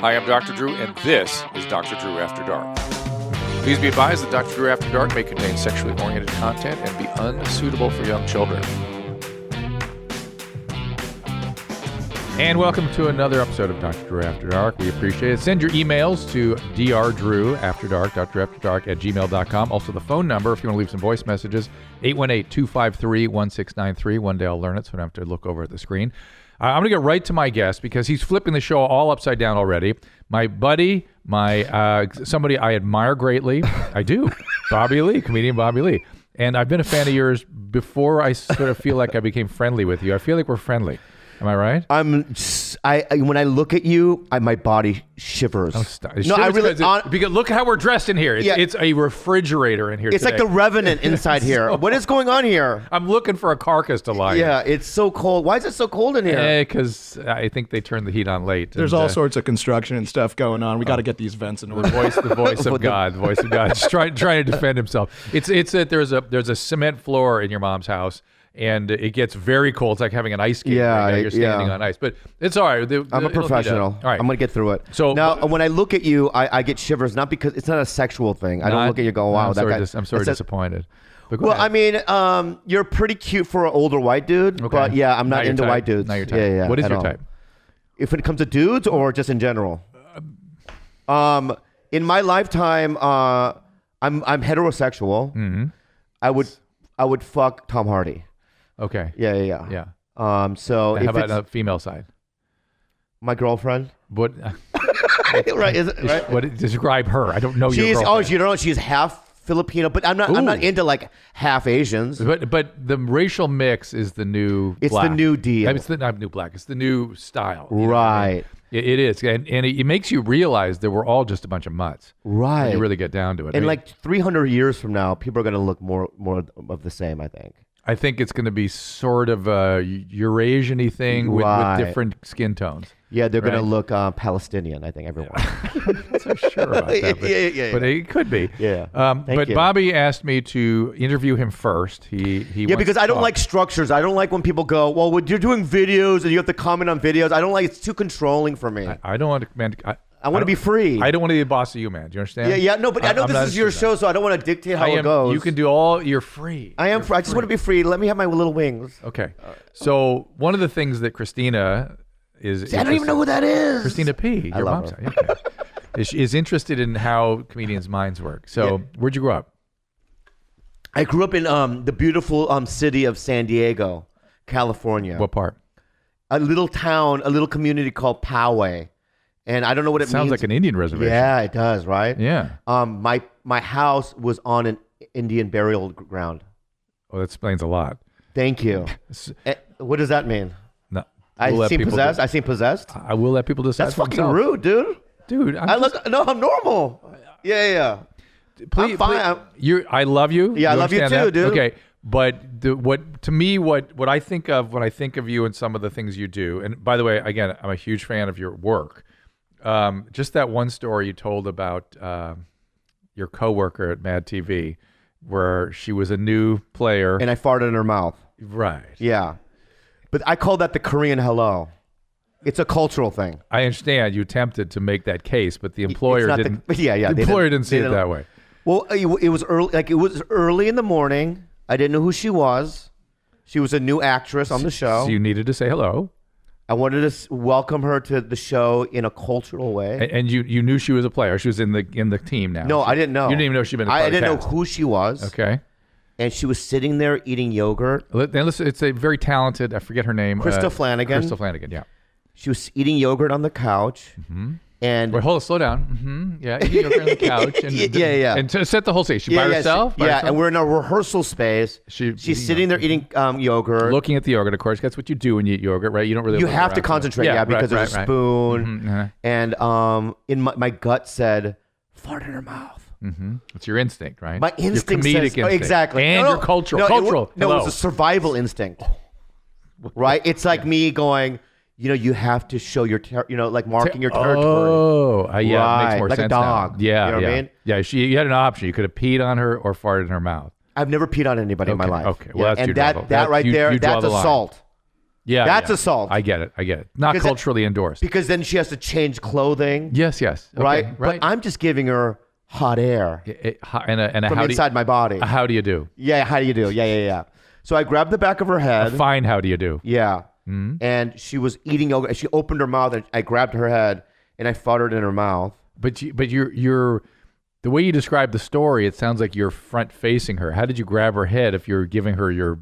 Hi, I'm Dr. Drew, and this is Dr. Drew After Dark. Please be advised that Dr. Drew After Dark may contain sexually oriented content and be unsuitable for young children. And welcome to another episode of Dr. Drew After Dark. We appreciate it. Send your emails to drdrewafterdark, drafterdark@gmail.com. Also, the phone number, if you want to leave some voice messages, 818-253-1693. One day I'll learn it, so I don't have to look over at the screen. I'm going to get right to my guest because he's flipping the show all upside down already. My buddy, somebody I admire greatly. I do. Bobby Lee, comedian Bobby Lee. And I've been a fan of yours before I sort of feel like I became friendly with you. I feel like we're friendly. Am I right? When I look at you, my body shivers. Oh, no, I really because look how we're dressed in here. It's a refrigerator in here. It's today. like the Revenant inside here. What is going on here? I'm looking for a carcass to lie in. Yeah, it's so cold. Why is it so cold in here? Because I think they turned the heat on late. There's all sorts of construction and stuff going on. We got to get these vents in order. The voice of God, just trying to defend himself. It's that there's a cement floor in your mom's house. And it gets very cold. It's like having an ice skate. Yeah, you're standing on ice. But it's all right. I'm a professional. All right. I'm going to get through it. So now, when I look at you, I get shivers, not because it's not a sexual thing. I don't look at you and go, wow, that guy. I'm sort of disappointed. Well, I mean, you're pretty cute for an older white dude. Okay. But yeah, I'm not into white dudes. Not your type. Yeah, what is your type? If it comes to dudes or just in general? In my lifetime, I'm heterosexual. Mm-hmm. I would fuck Tom Hardy. Okay. Yeah. So how about the female side? My girlfriend. What? Right? Is it right? What? Describe her. I don't know your girlfriend. Oh, you don't know she's half Filipino, but I'm not into like half Asians. But the racial mix is the new. It's black. the new deal. It's not new black. It's the new style. Right. It is, and it makes you realize that we're all just a bunch of mutts. Right. When you really get down to it. And like 300 years from now, people are going to look more of the same, I think. I think it's going to be sort of a Eurasian-y thing with different skin tones. Yeah, they're going to look Palestinian, I think, everyone. I'm not so sure about that, but it could be. Yeah. But you. Bobby asked me to interview him first. He because I don't like structures. I don't like when people go, well, when you're doing videos and you have to comment on videos. I don't like, it's too controlling for me. I don't want to, man. I want to be free. I don't want to be the boss of you, man. Do you understand? Yeah. No, but I know this is your show, so I don't want to dictate how it goes. You can do all. You're free. I am free. I just want to be free. Let me have my little wings. Okay. So one of the things that Christina is. See, I don't even know who that is. Christina P. Your mom's side. Okay. is interested in how comedians' minds work. So where'd you grow up? I grew up in the beautiful city of San Diego, California. What part? A little town, a little community called Poway. And I don't know what it means. Sounds like an Indian reservation. Yeah, it does, right? Yeah. My house was on an Indian burial ground. Oh, that explains a lot. Thank you. What does that mean? No. I seem possessed? I will let people decide. That's fucking rude, dude. Dude, I'm normal. Yeah. Please, I'm fine. I love you. Yeah, I love you too, that? dude. Okay. But what I think of when I think of you and some of the things you do, and by the way, again, I'm a huge fan of your work. Just that one story you told about your coworker at Mad TV, where she was a new player, and I farted in her mouth. Right. Yeah, but I call that the Korean hello. It's a cultural thing. I understand you attempted to make that case, but the employer didn't. The employer didn't see it that way. Well, it was early. Like it was early in the morning. I didn't know who she was. She was a new actress on the show. So you needed to say hello. I wanted to welcome her to the show in a cultural way. And you knew she was a player. She was in the team now. No, I didn't know. You didn't even know she'd been a part I didn't of the know cast. who she was. Okay. And she was sitting there eating yogurt. Listen, it's a very talented, I forget her name. Krista Flanagan. Krista Flanagan, yeah. She was eating yogurt on the couch. Mm-hmm. And wait, hold on, slow down. Mm-hmm. Yeah, eating yogurt on the couch. And, yeah. And to set the whole stage, by herself? And we're in a rehersal space. She's sitting there eating yogurt. Looking at the yogurt, of course. That's what you do when you eat yogurt, right? You don't really. You have to concentrate, because there's a spoon. Mm-hmm, uh-huh. And in my gut said, fart in her mouth. Mm-hmm. It's your instinct, right? My instinct your comedic says, instinct. Exactly. And your cultural. It was a survival instinct. Right? It's like me going, you have to show your, like marking your territory. Oh, yeah, right. It makes more like sense. Like a dog. Now. Yeah, you know what I mean? Yeah, you had an option. You could have peed on her or farted in her mouth. I've never peed on anybody in my life. Okay, well, that's and your that right there, that's assault. Yeah, That's yeah. assault. I get it. Not Because culturally endorsed. Because then she has to change clothing. Yes. Okay, Right? right. But I'm just giving her hot air And a from how do inside my body. you, how do you do? Yeah, how do you do? Yeah. So I grabbed the back of her head. Fine. How do you do? Yeah. And she was eating yogurt. And she opened her mouth and I grabbed her head and I farted in her mouth. But you're the way you describe the story. It sounds like you're front facing her. How did you grab her head if you're giving her your?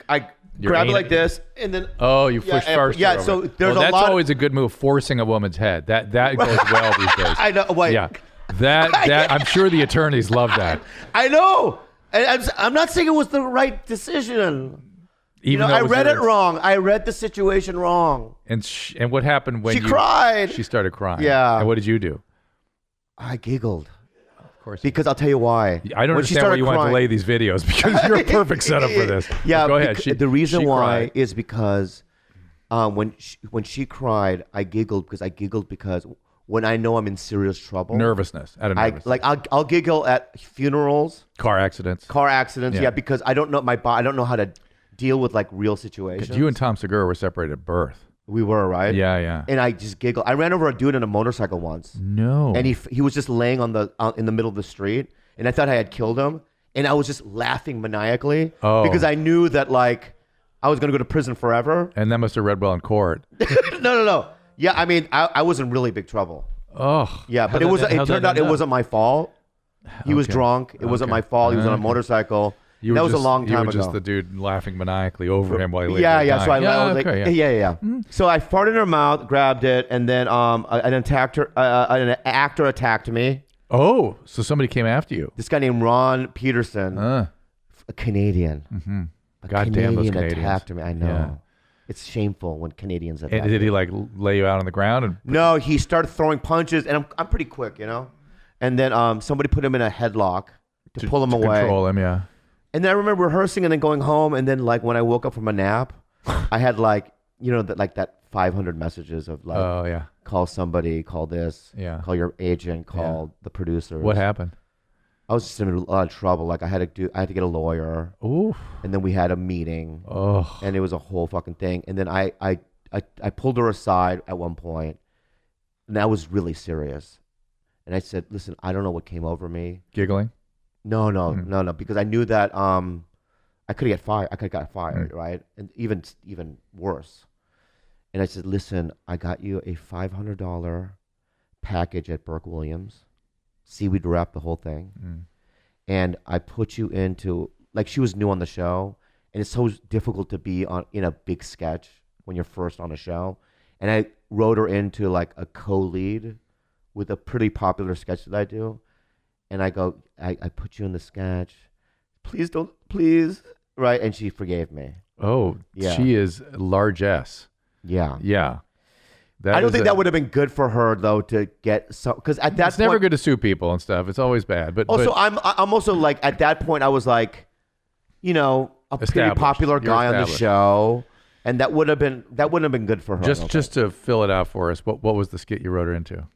I grabbed it like this and then. Oh, you push first. Yeah. So there's that's a lot. always a good move. Forcing a woman's head. That goes well these days. I know. Wait. Yeah. That I'm sure the attorneys love that. I know. And I'm not saying it was the right decision. Even though I read it yours. wrong. I read the situation wrong. And what happened when She cried. She started crying. Yeah. And what did you do? I giggled. Of course. Because I'll tell you why. I don't When she understand why started you want to crying- delay these videos because you're a perfect setup for this. Yeah, Go ahead. the reason she why cried. is because when she cried, I giggled because when I know I'm in serious trouble, Nervousness. Out of nervousness. I'll giggle at funerals, car accidents. car accidents, Yeah. yeah, because I don't know I don't know how to deal with like real situations. You and Tom Segura were separated at birth. we were, right? Yeah. And I just giggled. I ran over a dude on a motorcycle once. No. And he was just laying on in the middle of the street, and I thought I had killed him, and I was just laughing maniacally because I knew that like I was gonna go to prison forever. And that must have read well in court. No. Yeah, I mean I was in really big trouble. Oh. Yeah, but it turned out it wasn't my fault. He was Okay. drunk. It wasn't my fault. He was on a Okay. motorcycle. You That were was a just- long time You were ago. just the dude laughing maniacally over him while he lay Yeah. there So I dying. was like, okay, yeah. So I farted in her mouth, grabbed it, and then an actor attacked me. Oh, so somebody came after you. This guy named Ron Peterson, a Canadian. A Goddamn those Canadian Canadians. attacked me. I know. Yeah. It's shameful when Canadians attack. And did he me. like lay you out on the ground? And No, he started throwing punches, and I'm pretty quick, you know. And then somebody put him in a headlock to pull him away. Control him, yeah. And then I remember rehearsing and then going home, and then like when I woke up from a nap, I had like that 500 messages of like, Oh, yeah. call somebody, call this, Yeah. call your agent, call the producers. What happened? I was just in a lot of trouble. Like I had to get a lawyer, Ooh. and then we had a meeting, Oh. and it was a whole fucking thing. And then I pulled her aside at one point, and I was really serious. And I said, "Listen, I don't know what came over me. Giggling? No, because I knew that I could get fired. I could have got fired, right? And even worse. And I said, "Listen, I got you a $500 package at Burke Williams, seaweed wrap, the whole thing, and I put you into like she was new on the show, and it's so difficult to be in a big sketch when you're first on a show, and I wrote her into like a co-lead with a pretty popular sketch that I do." And I go, I put you in the sketch. Please don't, please. Right. And she forgave me. Oh, Yeah. she is large-S. Yeah. Yeah. I don't think that would have been good for her, though, to get some. Because at that It's point. never good to sue people and stuff. It's always bad. But Also, but I'm also like, at that point, I was like, a pretty Established. popular You're guy on the established. show. And that wouldn't have been good for her. I don't just think. to fill it out for us, what was the skit you wrote her into?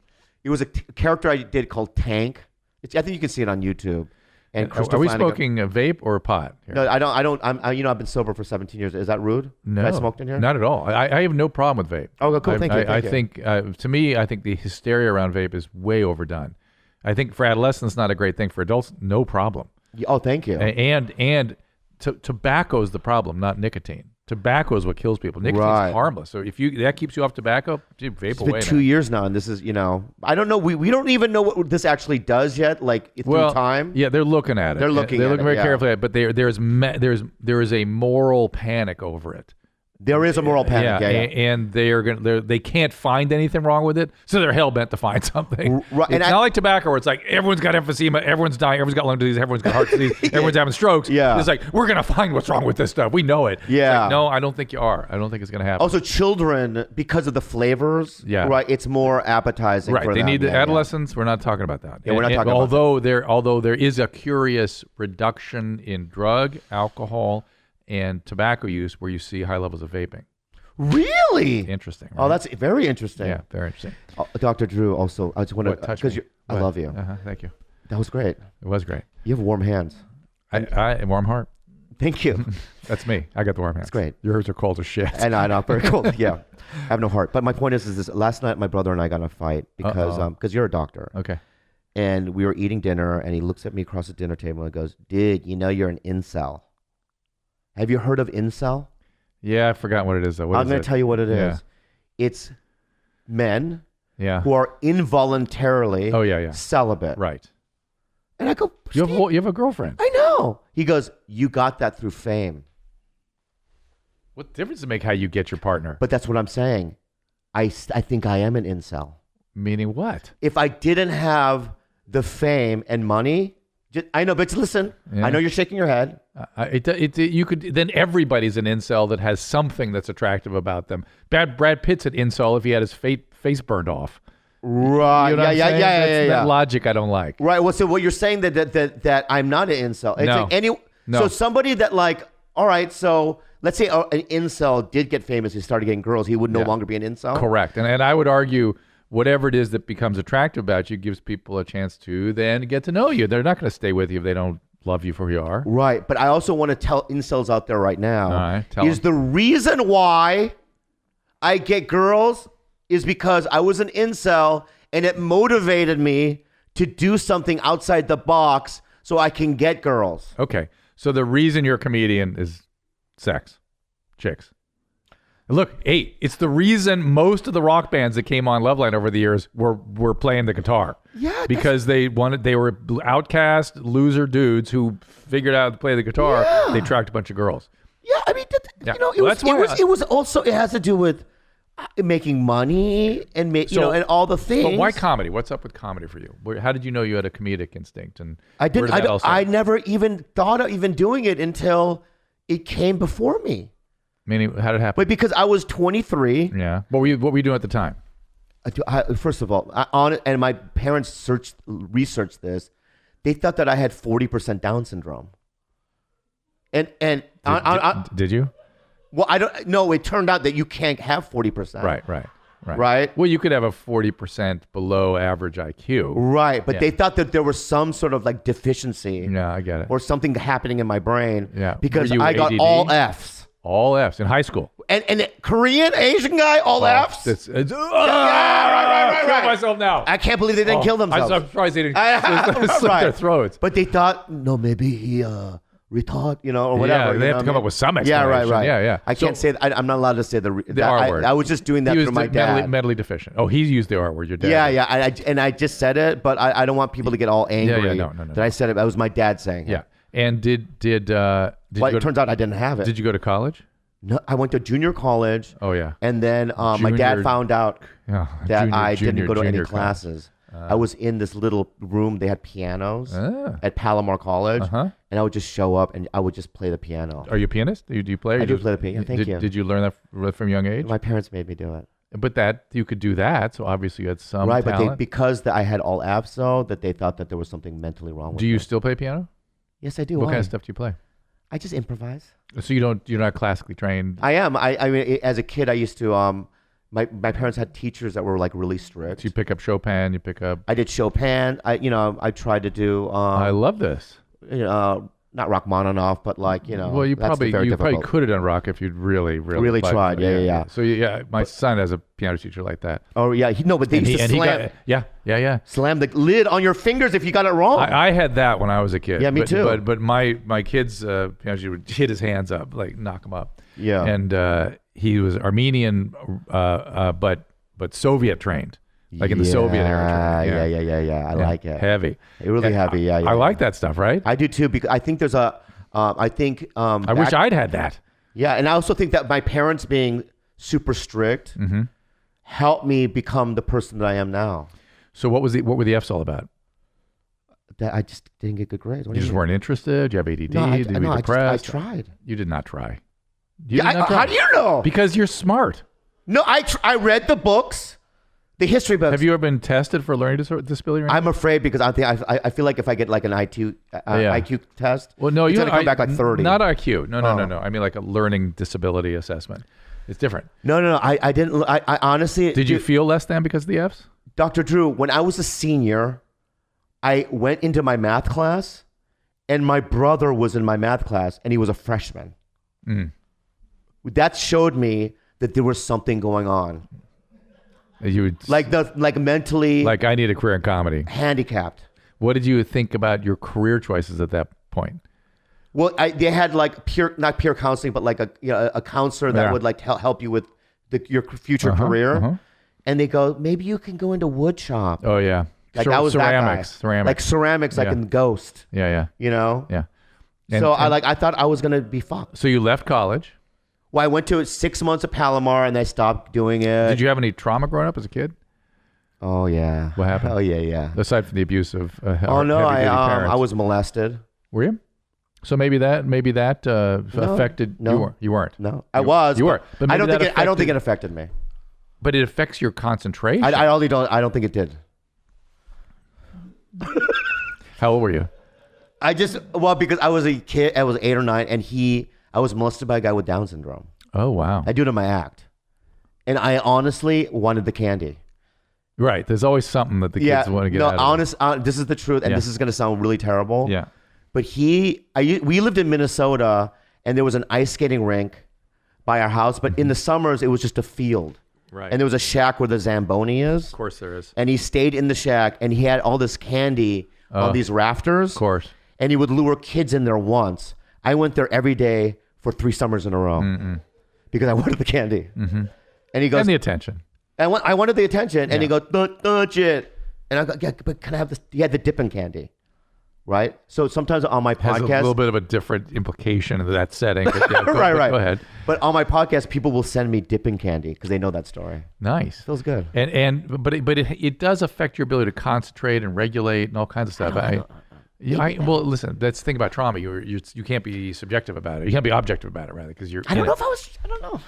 It was a character I did called Tank. I think you can see it on YouTube. And Are we Flanagan- smoking a vape or a pot here? No, I don't. I've been sober for 17 years. Is that rude? No, Did I smoked in here? Not at all. I have no problem with vape. Oh, cool. Thank you. I think, to me, I think the hysteria around vape is way overdone. I think for adolescents, not a great thing. For adults, no problem. Oh, thank you. And tobacco is the problem, not nicotine. Tobacco is what kills people. Nicotine's Right. harmless. So if that keeps you off tobacco, dude, vape It's away. been 2 man. years now, and this is, I don't know. We don't even know what this actually does yet. Like through time. Yeah, they're looking at it. They're looking at it, very yeah. carefully at it. But there is a moral panic over it. There is a moral panic. Yeah. And they can't find anything wrong with it, so they're hell bent to find something. Right, It's and not like tobacco, where it's like everyone's got emphysema, everyone's dying, everyone's got lung disease, everyone's got heart disease, everyone's having strokes. Yeah. It's like we're gonna find what's wrong with this stuff. We know it. It's Yeah. like, no, I don't think you are. I don't think it's gonna happen. Also, children, because of the flavors. Yeah. Right. It's more appetizing. Right, For they them. need the Yeah, yeah. adolescents. We're not talking about that. Yeah, we're not talking about although there is a curious reduction in drug, alcohol, and tobacco use, where you see high levels of vaping. Really? Interesting. Oh, right? that's very interesting. yeah, very interesting. Dr. Drew. Also, I just want to Touch because me. I love you. Thank you. That was great. It was great. You have warm hands. I warm heart. Thank you. That's me. I got the warm hands. That's great. Yours are cold as shit. And I know, very cool. Yeah, I have no heart. But my point is this: last night my brother and I got in a fight because you're a doctor. Okay. And we were eating dinner, and he looks at me across the dinner table and goes, "Dude, you know you're an incel. Have you heard of incel?" Yeah, I forgot what it is though. I'm going to tell you what it is. Yeah. It's men Yeah. who are involuntarily celibate. Right. And I go, You have a girlfriend. I know. He goes, you got that through fame. What difference does it make how you get your partner? But that's what I'm saying. I think I am an incel. Meaning what? If I didn't have the fame and money, I know, but listen, I know you're shaking your head. You could then everybody's an incel that has something that's attractive about them. Brad Pitt's an incel if he had his face burned off. Right. You know Yeah. That logic I don't like. Right. Well, so what you're saying that I'm not an incel. It's No. like No. So somebody that like, all right, so let's say an incel did get famous and started getting girls, he would no longer be an incel. Correct. And I would argue whatever it is that becomes attractive about you gives people a chance to then get to know you. They're not going to stay with you if they don't love you for who you are. Right. But I also want to tell incels out there right now, All right, tell is them. the reason why I get girls is because I was an incel and it motivated me to do something outside the box so I can get girls. Okay. So the reason you're a comedian is sex, chicks. Look, it's the reason most of the rock bands that came on Loveline over the years were playing the guitar. Yeah, because they were outcast loser dudes who figured out to play the guitar. Yeah. They attract a bunch of girls. Yeah, I mean, Yeah. you know, Well, that's why it was also, it has to do with making money and and all the things. But why comedy? What's up with comedy for you? How did you know you had a comedic instinct? And I didn't. where did that all start? I never even thought of even doing it until it came before me. Meaning, how did it happen? But because I was 23. Yeah. What were you doing at the time? First of all, and my parents researched this. They thought that I had 40% Down syndrome. Did you? Well, I don't know. It turned out that you can't have 40%. Right. Well, you could have a 40% below average IQ. Right, but Yeah. they thought that there was some sort of like deficiency. Yeah, I get it. Or something happening in my brain. Yeah. Because Were you I got ADD? all Fs. All Fs in high school. And Korean, Asian guy, all Fs? Right. Right. myself now. I can't believe they didn't kill themselves. I'm surprised they didn't slit their throats. But they thought, no, maybe he retard, or whatever. Yeah, they have to come up with some Yeah, explanation. right. Yeah. I can't say that. I'm not allowed to say the R word. I was just doing that He was through my dad. mentally deficient. Oh, he used the R word. Your dad. Yeah. I just said it, but I don't want people to get all angry No. that I said it. That was my dad saying it. Yeah. And did Well, it turns out I didn't have it. Did you go to college? No, I went to junior college. Oh yeah. And then my dad found out that I didn't go to any junior classes. I was in this little room. They had pianos at Palomar College, and I would just show up and I would just play the piano. Are you a pianist? Do you play? I do play the piano. Thank you. Did you learn that from a young age? My parents made me do it. But that you could do that, so obviously you had some Right, talent. but because I had all Fs, though, that they thought that there was something mentally wrong with Do you me. still play piano? Yes, I do. What Why? kind of stuff do you play? I just improvise. So you're not classically trained. I am. I mean, as a kid, I used to. My parents had teachers that were like really strict. So you pick up Chopin. You pick up. I did Chopin. I tried to do. I love this. Not Rachmaninoff, but Well, you that's probably very difficult. could have done rock if you'd really tried. Yeah. So my son has a piano teacher like that. Oh yeah, but they used to slam. Slam the lid on your fingers if you got it wrong. I had that when I was a kid. Yeah, me too. But my kid's piano teacher would hit his hands up, like knock him up. Yeah. And he was Armenian, but Soviet trained, like in the Soviet era. Yeah. I like it. Heavy. Really heavy. Yeah. I like that stuff, right? I do too, because I think there's a. I think. I wish I'd had that. Yeah, and I also think that my parents being super strict helped me become the person that I am now. So what were the Fs all about? That I just didn't get good grades. You just weren't interested? Did you have ADD? No, Did you be depressed? I tried. You did not try. How do you know? Because you're smart. No, I read the books, the history books. Have you ever been tested for learning disability? I'm afraid because I feel like if I get like an IQ test, well, no, it's going to come back like 30. Not IQ. No. I mean like a learning disability assessment. It's different. No. I didn't. I honestly. Did you feel less than because of the Fs? Dr. Drew, when I was a senior, I went into my math class And my brother was in my math class, and he was a freshman. That showed me that there was something going on. You would like mentally, like I need a career in comedy. Handicapped. What did you think about your career choices at that point? Well, they had like not peer counseling, but like a counselor that would like help you with your future career. And they go, maybe you can go into wood shop. Oh yeah, like I was ceramics, that guy. Like ceramics, like in Ghost. Yeah. You know. Yeah. So I thought I was gonna be fucked. So you left college. Well, I went to 6 months of Palomar and I stopped doing it. Did you have any trauma growing up as a kid? Oh yeah. What happened? Oh yeah. Aside from the abuse of I was molested. Were you? So maybe that affected. No. You weren't. No, I was. You were. But I don't think it affected me. But it affects your concentration. I don't think it did. How old were you? Because I was a kid. I was 8 or 9, and I was molested by a guy with Down syndrome. Oh wow! I do it in my act, and I honestly wanted the candy. Right. There's always something that the kids want to get out of. This is the truth, and this is going to sound really terrible. Yeah. But we lived in Minnesota, and there was an ice skating rink by our house. But in the summers, it was just a field. Right. And there was a shack where the Zamboni is. Of course there is. And he stayed in the shack, and he had all this candy on these rafters. Of course. And he would lure kids in there once. I went there every day for 3 summers in a row because I wanted the candy. And he goes, and the attention. I wanted the attention, and he goes, don't touch it. And I go, yeah, but can I have this? He had the dipping candy, right? So sometimes on my podcast, has a little bit of a different implication in that setting. But yeah, right. Go ahead. But on my podcast, people will send me dipping candy because they know that story. Nice. Feels good. But it does affect your ability to concentrate and regulate and all kinds of stuff. Well, listen. Let's think about trauma. You can't be subjective about it. You can't be objective about it, rather, because you're. I don't know.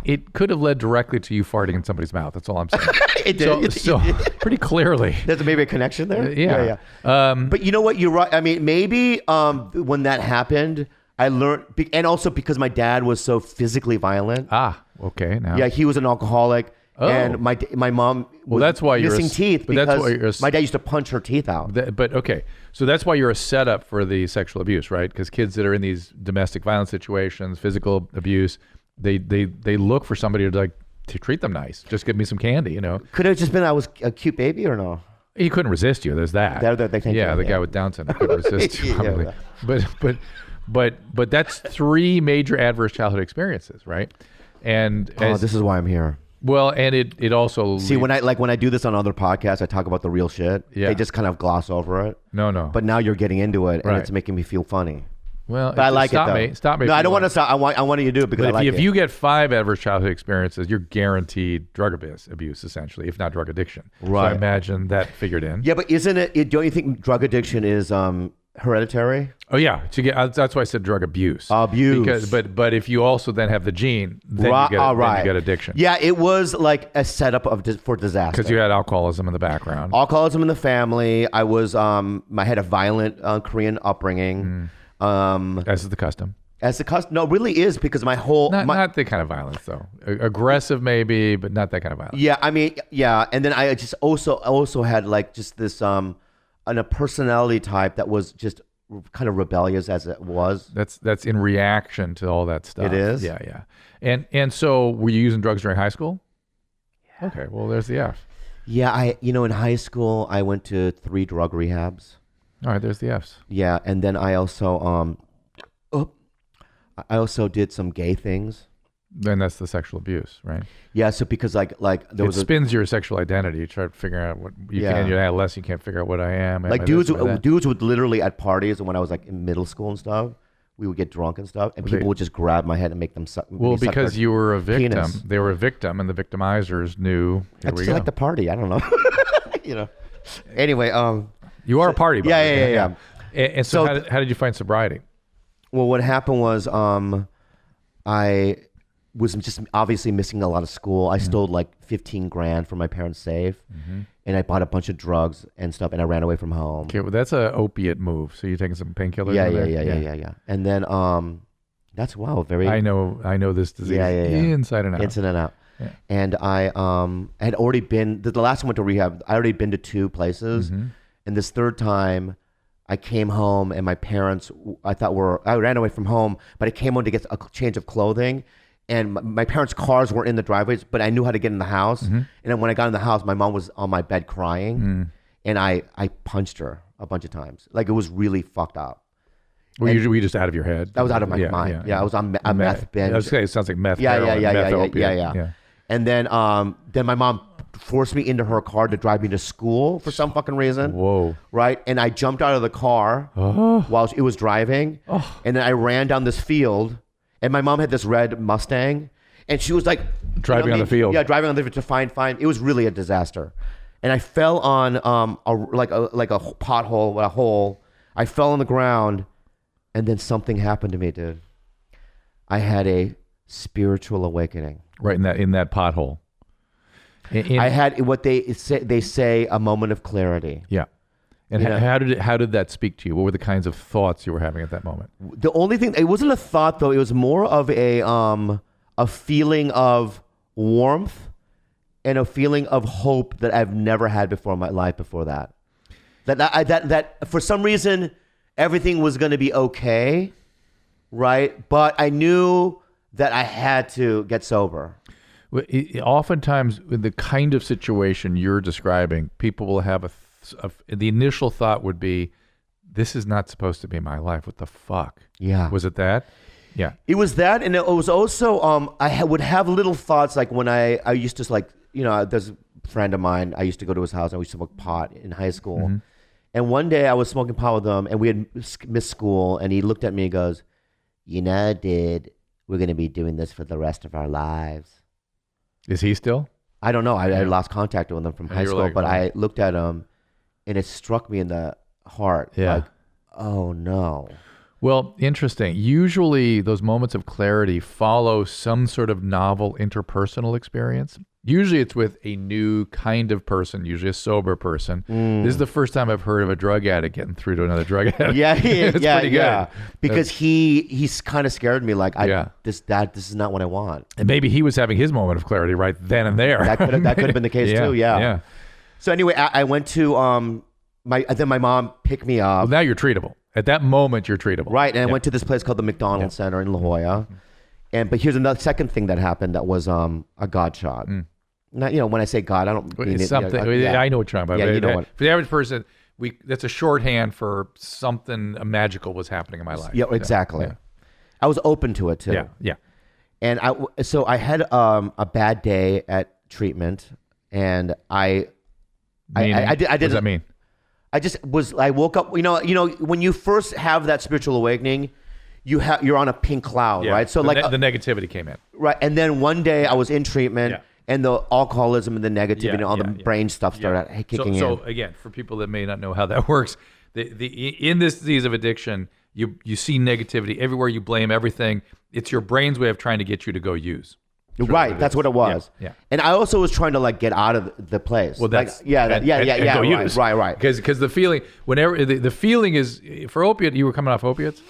It could have led directly to you farting in somebody's mouth. That's all I'm saying. It did. So pretty clearly. There's maybe a connection there. Yeah. But you know what? You're right. I mean, maybe when that happened, I learned, and also because my dad was so physically violent. Okay. Now. Yeah, he was an alcoholic. And my mom was that's why missing teeth because my dad used to punch her teeth out. But okay, so that's why you're a setup for the sexual abuse, right? Because kids that are in these domestic violence situations, physical abuse, they look for somebody to treat them nice. Just give me some candy, you know. Could it have just been I was a cute baby or no? He couldn't resist you. There's that. The guy with Down syndrome couldn't resist you probably. But that's 3 major adverse childhood experiences, right? And this is why I'm here. Well, and it also when I do this on other podcasts, I talk about the real shit. Yeah. They just kind of gloss over it. No. But now you're getting into it, and it's making me feel funny. Well, but I like stop it though. Me. Stop me. No, I don't want to stop. I want you to do it because I like it. If you get 5 adverse childhood experiences, you're guaranteed drug abuse, essentially, if not drug addiction. Right. So I imagine that figured in. Yeah, but isn't it? Don't you think drug addiction is hereditary? Oh yeah, that's why I said drug abuse. Abuse. But if you also then have the gene, then you get addiction. Yeah, it was like a setup for disaster. Because you had alcoholism in the background. Alcoholism in the family. I was I had a violent Korean upbringing. As is the custom. No, it really is because my whole not the kind of violence though. Aggressive maybe, but not that kind of violence. Yeah, I mean, yeah, and then I just also had like just this a personality type that was just kind of rebellious as it was. That's in reaction to all that stuff. It is? Yeah. And so were you using drugs during high school? Yeah. Okay, well there's the F. Yeah, in high school I went to 3 drug rehabs. All right, there's the F's. Yeah, and then I also did some gay things. Then that's the sexual abuse, right? Yeah, so because like there spins your sexual identity. You try to figure out what you can. You're adolescent, you can't figure out what I am. Like dudes would literally at parties, and when I was like in middle school and stuff, we would get drunk and stuff, and people would just grab my head and make them suck. Well, because you were a victim. Penis. They were a victim, and the victimizers knew. I just like the party. I don't know. Anyway, you are a party. Yeah. And so how did you find sobriety? Well, what happened was I was just obviously missing a lot of school. I stole like $15,000 from my parents' safe, and I bought a bunch of drugs and stuff, and I ran away from home. Okay, well, that's an opiate move. So you're taking some painkillers? Yeah. And then that's very. I know this disease. Inside and out. Inside and out. Yeah. And I had already been the last time I went to rehab. I already been to 2 places, and this third time, I came home and my parents, I ran away from home, but I came home to get a change of clothing. And my parents' cars weren't in the driveways, but I knew how to get in the house. And then when I got in the house, my mom was on my bed crying. And I punched her a bunch of times. Like, it was really fucked up. Were you just out of your head? That was out of my mind. Yeah, I was on a meth binge. I was saying, it sounds like meth. Yeah. Opiate. And then my mom forced me into her car to drive me to school for some fucking reason. Whoa. Right? And I jumped out of the car while it was driving. And then I ran down this field. And my mom had this red Mustang. And she was like... Driving on the field. Yeah, driving on the field to find... It was really a disaster. And I fell on a pothole, a hole. I fell on the ground. And then something happened to me, dude. I had a spiritual awakening. Right in that pothole. I had what they say a moment of clarity. Yeah. And how did that speak to you? What were the kinds of thoughts you were having at that moment? The only thing, it wasn't a thought though. It was more of a feeling of warmth and a feeling of hope that I've never had before in my life before that. That for some reason everything was going to be okay, right? But I knew that I had to get sober. Oftentimes, in the kind of situation you're describing, people will have the initial thought would be, this is not supposed to be my life. What the fuck? Yeah. Was it that? Yeah. It was that, and it was also, would have little thoughts like when I used to, like, there's a friend of mine, I used to go to his house and we used to smoke pot in high school. And one day I was smoking pot with him and we had missed school, and he looked at me and goes, dude, we're going to be doing this for the rest of our lives. Is he still? I don't know. I lost contact with him from high school, but I looked at him and it struck me in the heart. Yeah. Like, oh no. Well, interesting. Usually those moments of clarity follow some sort of novel interpersonal experience. Usually it's with a new kind of person, usually a sober person. This is the first time I've heard of a drug addict getting through to another drug addict. It's pretty good. Because he's kind of scared me. Like, this is not what I want. And maybe he was having his moment of clarity right then and there. That could have been the case too. Yeah. So anyway, I went to then my mom picked me up. Well, now you're treatable. At that moment, you're treatable. Right, and I went to this place called the McDonald's Center in La Jolla. But here's another second thing that happened that was a God shot. Now, when I say God, I don't mean it's something. I know what you're talking about. Yeah, you know what. For the average person, that's a shorthand for something magical was happening in my life. Yeah, exactly. Yeah. I was open to it too. Yeah. And I had a bad day at treatment, and I did. What does that mean? I woke up, when you first have that spiritual awakening, you're on a pink cloud, right? So the negativity came in. Right. And then one day I was in treatment and the alcoholism and the negativity and all the brain stuff started kicking in. So again, for people that may not know how that works, in this disease of addiction, you see negativity everywhere, you blame everything. It's your brain's way of trying to get you to go use. Right, that's what it was. Yeah. And I also was trying to get out of the place. Well, that's right. Because the feeling, whenever the feeling is for opiate, you were coming off opiates.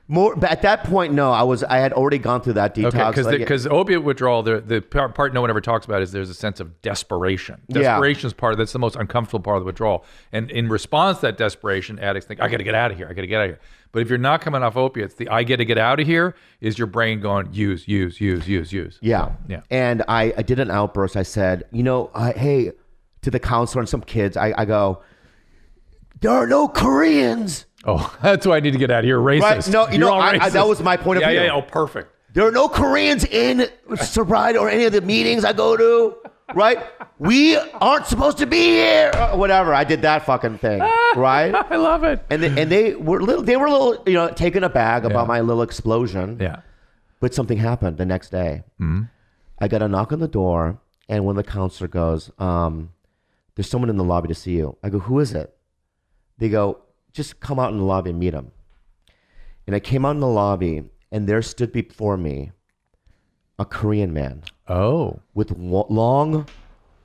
But at that point, no, I had already gone through that detox. Okay, because opiate withdrawal, the part no one ever talks about is there's a sense of desperation. Desperation is that's the most uncomfortable part of the withdrawal. And in response to that desperation, addicts think, I got to get out of here. But if you're not coming off opiates, the I get to get out of here is your brain going, use. Yeah. So, And I did an outburst. I said, hey, to the counselor and some kids, I go, there are no Koreans. Oh, that's why I need to get out of here. Racist. Right? No, that was my point of view. Yeah. Oh, perfect. There are no Koreans in sobriety or any of the meetings I go to. Right? We aren't supposed to be here. Whatever. I did that fucking thing. Right? I love it. And they were a little, taken aback about my little explosion. Yeah. But something happened the next day. I got a knock on the door, and when the counselor goes, there's someone in the lobby to see you. I go, who is it? They go, just come out in the lobby and meet him. And I came out in the lobby, and there stood before me a Korean man. Oh. With long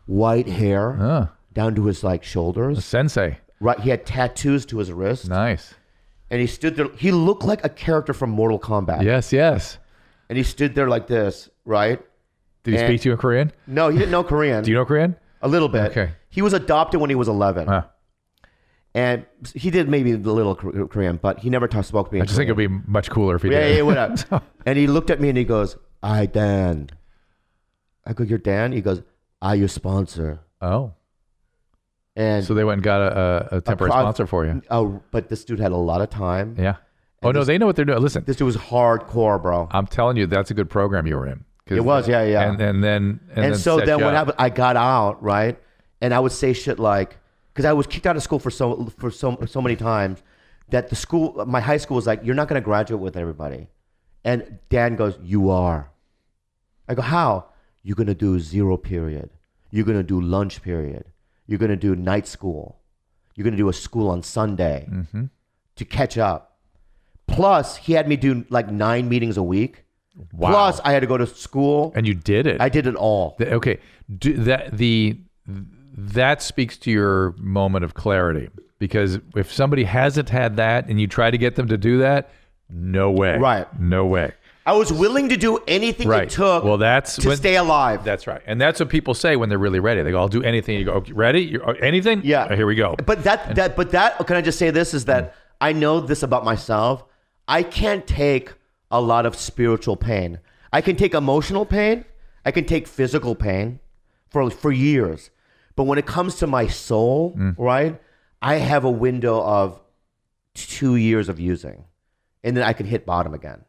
white hair down to his shoulders. A sensei. Right. He had tattoos to his wrist. Nice. And he stood there. He looked like a character from Mortal Kombat. Yes. And he stood there like this, right? Did he speak to you in Korean? No, he didn't know Korean. Do you know Korean? A little bit. Okay. He was adopted when he was 11. And he did maybe a little Korean, but he never spoke to me. I just think it'd be much cooler if he Yeah, did. yeah, whatever. And he looked at me and he goes, "I Dan." I go, "You're Dan?" He goes, "I your sponsor." Oh. And So they went and got a temporary sponsor for you. oh, but this dude had a lot of time. Yeah. Oh, no, they know what they're doing. Listen, This dude was hardcore, bro. I'm telling you, that's a good program you were in. It was, yeah, yeah. And so set then you what up. happened? I got out, right? And I would say shit like, because I was kicked out of school for so many times that the school, my high school was like, "You're not going to graduate with everybody." And Dan goes, "You are." I go, "How?" "You're going to do 0 period. You're going to do lunch period. You're going to do night school. You're going to do a school on Sunday to catch up." Plus, he had me do like 9 meetings a week. Wow. Plus, I had to go to school. And you did it. I did it all. Okay. That speaks to your moment of clarity, because if somebody hasn't had that and you try to get them to do that, no way. Right. No way. I was willing to do anything Right. it took Well, that's to stay alive. That's right. And that's what people say when they're really ready. They go, "I'll do anything." You go, "Okay, ready? Anything?" Yeah. Here we go. But can I just say this is that I know this about myself. I can't take a lot of spiritual pain. I can take emotional pain. I can take physical pain for years. But when it comes to my soul, right, I have a window of 2 years of using, and then I can hit bottom again.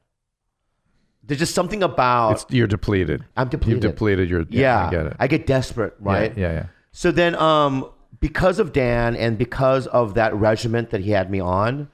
There's just something about You're depleted. I'm depleted. You've depleted your. Yeah, I get it. I get desperate, right? Yeah. So then, because of Dan and because of that regiment that he had me on,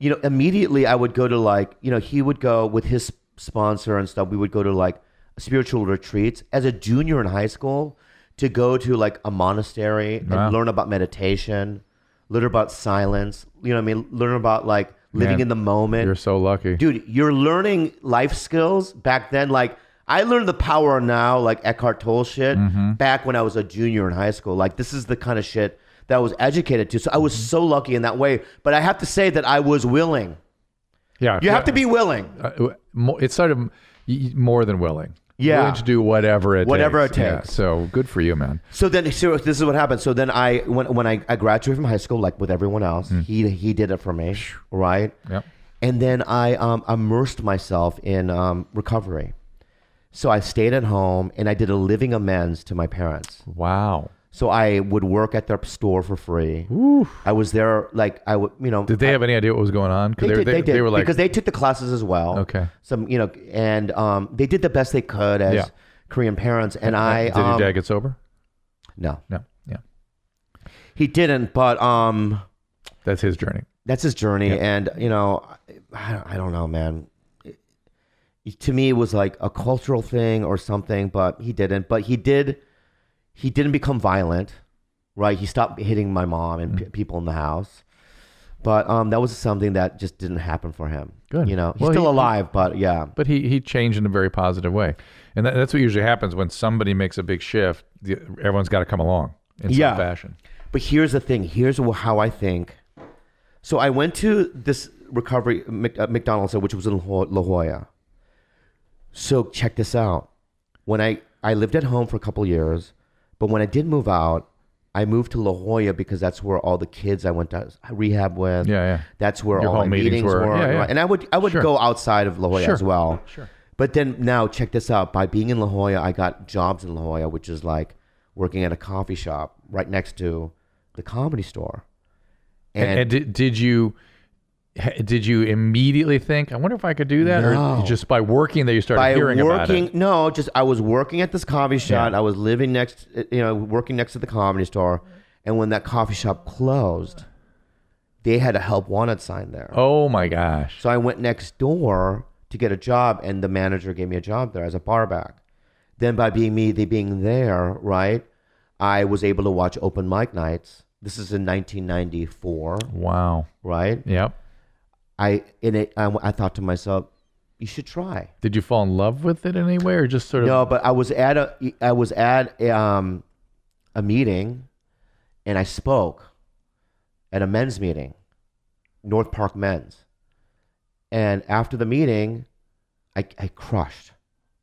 immediately I would go to he would go with his sponsor and stuff. We would go to like spiritual retreats as a junior in high school to go to like a monastery and learn about meditation, learn about silence. You know what I mean? Learn about like living in the moment. You're so lucky. Dude, you're learning life skills back then. Like I learned the power now, like Eckhart Tolle shit, back when I was a junior in high school. Like this is the kind of shit that I was educated to. So I was so lucky in that way. But I have to say that I was willing. Yeah. You have to be willing. It's sort of more than willing. Yeah. Willing to do whatever it takes. Whatever it Yeah, takes. so good for you, man. So this is what happened. So then when I graduated from high school, like with everyone else, he did it for me, right? Yep. And then I immersed myself in recovery. So I stayed at home and I did a living amends to my parents. Wow. So I would work at their store for free. Oof. I was there, like I would, Did they have any idea what was going on? They did. They were like, because they took the classes as well. Okay. And they did the best they could as Korean parents. And I did your dad get sober? no, Yeah. he didn't. But That's his journey. that's his journey. Yeah. And I don't know, man. To me, it was like a cultural thing or something, but he didn't. But he didn't become violent, right? He stopped hitting my mom and people in the house. But that was something that just didn't happen for him. Good. He's Well, still alive, but yeah. But he changed in a very positive way. And that's what usually happens when somebody makes a big shift. Everyone's got to come along in some fashion. But here's the thing. Here's how I think. So I went to this recovery McDonald's, which was in La Jolla. So check this out. When I lived at home for a couple years, but when I did move out, I moved to La Jolla because that's where all the kids I went to rehab with. Yeah. That's where Your all my home meetings meetings were. were. Yeah. And I would Sure. go outside of La Jolla as well. Sure. But then now check this out. By being in La Jolla, I got jobs in La Jolla, which is like working at a coffee shop right next to the Comedy Store. And did you immediately think, I wonder if I could do that? No. Or just by working that you started hearing about it? No, just I was working at this coffee shop. Yeah. I was living working next to the Comedy Store. And when that coffee shop closed, they had a help wanted sign there. Oh my gosh. So I went next door to get a job, and the manager gave me a job there as a barback. Then by being there, right, I was able to watch open mic nights. This is in 1994. Wow. Right? Yep. I thought to myself, you should try. Did you fall in love with it in any way, or just sort of? No, but I was at a meeting, and I spoke at a men's meeting, North Park Men's. And after the meeting, I crushed.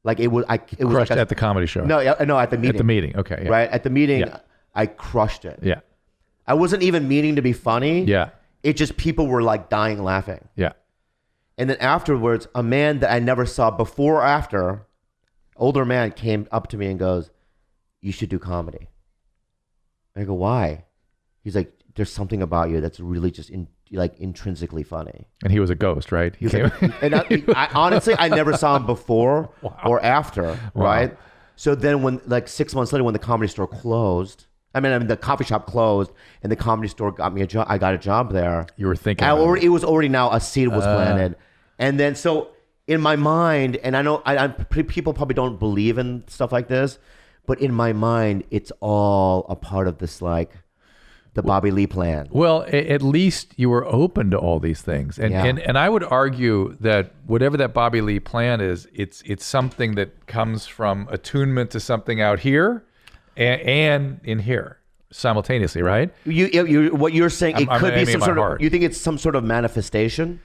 Like it was crushed like at the comedy show. No, at the meeting. At the meeting. Okay. Yeah. Right at the meeting, Yeah. I crushed it. Yeah. I wasn't even meaning to be funny. Yeah. It just people were like dying laughing. Yeah. And then afterwards, a man that I never saw before or after, older man came up to me and goes, "You should do comedy." I go, "Why?" He's like, "There's something about you that's really just intrinsically funny." And he was a ghost, right? He was like, and I honestly, I never saw him before or after, right? So then when 6 months later, when the Comedy Store closed, I mean, the coffee shop closed and the Comedy Store got me a job. I got a job there. You were thinking it was already now a seed was planted. And then so in my mind, and I know people probably don't believe in stuff like this, but in my mind, it's all a part of this the Bobby Lee plan. Well, at least you were open to all these things. And I would argue that whatever that Bobby Lee plan is, it's something that comes from attunement to something out here and in here simultaneously, right? What you're saying, it could be some sort of, you think it's some sort of manifestation?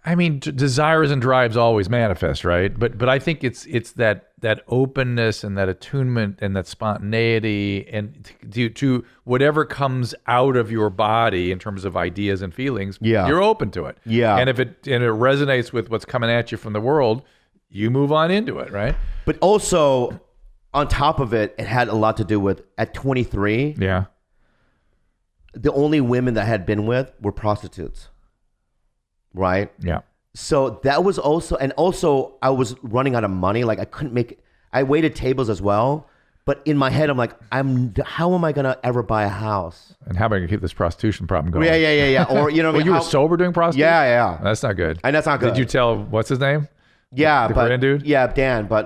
I mean, desires and drives always manifest, right? But I think it's that openness and that attunement and that spontaneity and to whatever comes out of your body in terms of ideas and feelings. Yeah. You're open to it. Yeah. And if it resonates with what's coming at you from the world, you move on into it, right? But also, on top of it, it had a lot to do with at 23. Yeah. The only women that I had been with were prostitutes. Right? Yeah. So that was also, and also I was running out of money. Like I waited tables as well. But in my head, I'm like, how am I going to ever buy a house? And how am I going to keep this prostitution problem going? Yeah. Or, you know what I mean? You were sober doing prostitution? Yeah. That's not good. And that's not good. Did you tell, what's his name? Yeah. The Korean dude? Yeah, Dan. But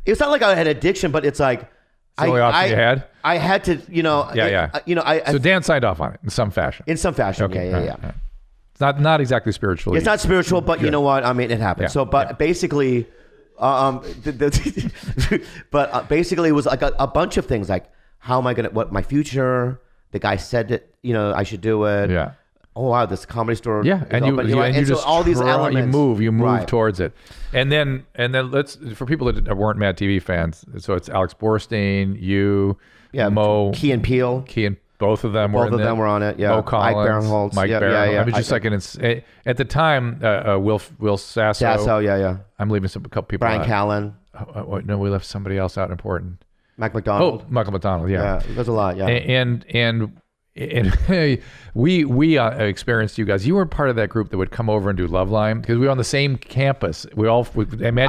it's not like I had addiction, but it's like, It's the only option you had? I had to, So Dan signed off on it in some fashion. In some fashion. Okay. Yeah. Right. It's not exactly spiritual. It's not spiritual, but you know what? I mean, it happened. Yeah. So, but basically, basically it was like a bunch of things, like how am I gonna, what my future? The guy said that I should do it. Yeah. Oh wow, this Comedy Store. Yeah, and you just so all these elements. You move Right. towards it, and then let's, for people that weren't Mad TV fans. So it's Alex Borstein, you, Mo, Key and Peele. Both of them were on it. Yeah. Mo Collins, Mike Barinholtz. Mike Barinholtz. Yeah. I mean, just at the time, Will Sasso. Yeah. I'm leaving a couple people Brian out. Callen. No, we left somebody else out important. Mike McDonald. Oh, Michael McDonald. Yeah. There's a lot. Yeah. And we experienced you guys. You were part of that group that would come over and do Loveline because we were on the same campus. I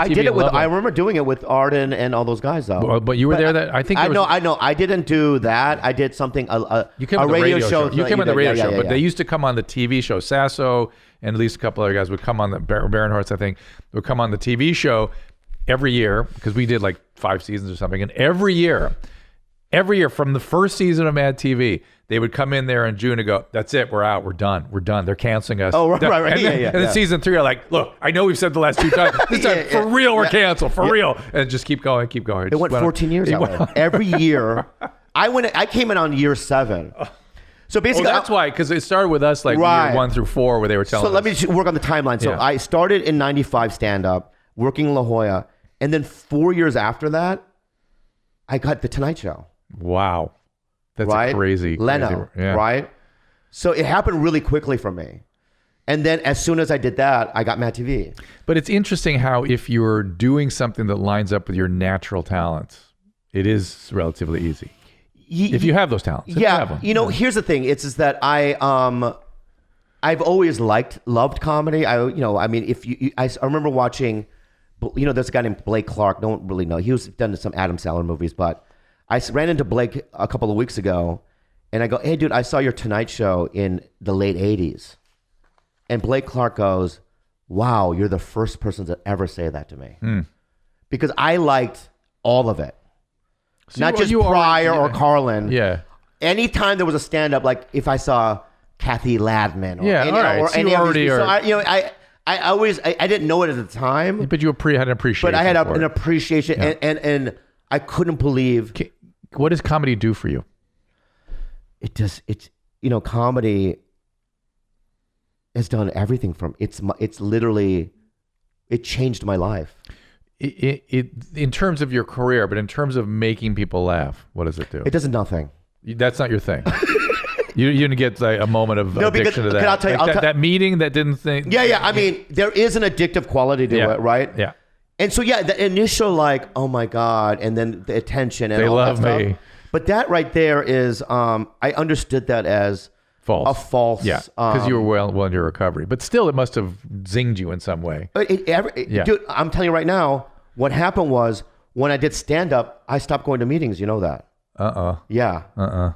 did it with. I remember doing it with Arden and all those guys though. But you were there. That I know. I didn't do that. I did something. You came on the radio show. You came on the radio show, but yeah. they used to come on the TV show. Sasso and at least a couple other guys would come on the Barinholtz, I think, would come on the TV show every year because we did like 5 seasons or something, and every year from the first season of Mad TV. They would come in there in June and go, "That's it, we're out, we're done. They're canceling us." Oh, right. And then season 3 are like, "Look, I know we've said the last 2 times. This time, for real, we're canceled, for real." And just keep going. It went 14 years that way. Every year. I came in on year 7. So basically, that's why, because it started with us year 1 through 4 where they were telling us. So let me just work on the timeline. So I started in 95 stand-up, working in La Jolla. And then 4 years after that, I got The Tonight Show. Wow. That's crazy. Leno, right? So it happened really quickly for me. And then as soon as I did that, I got Mad TV. But it's interesting how if you're doing something that lines up with your natural talents, it is relatively easy. If you have those talents. Here's the thing. It's that I've always loved comedy. I remember watching, there's a guy named Blake Clark. Don't really know. He was done some Adam Sandler movies, but I ran into Blake a couple of weeks ago, and I go, "Hey, dude, I saw your Tonight Show in the late 80s. And Blake Clark goes, "Wow, you're the first person to ever say that to me." Because I liked all of it. So not just Pryor or Carlin. Yeah. Anytime there was a stand-up, like if I saw Kathy Ladman or any of these, I always didn't know it at the time. But you had an appreciation. But I had an appreciation, and I couldn't believe. What does comedy do for you? Comedy has done everything from it's literally, it changed my life. It in terms of your career, but in terms of making people laugh, what does it do? It does nothing. That's not your thing. You didn't get like, a moment of addiction to that. I'll tell you, Like that meeting that didn't think. Yeah. I mean, there is an addictive quality to it, right? Yeah. And so, the initial like, oh my God, and then the attention and They all love that me. stuff. But that right there is, I understood that as False. a false. Yeah, because you were well into recovery. But still, it must have zinged you in some way. Dude, I'm telling you right now, what happened was when I did stand-up, I stopped going to meetings. You know that. Yeah.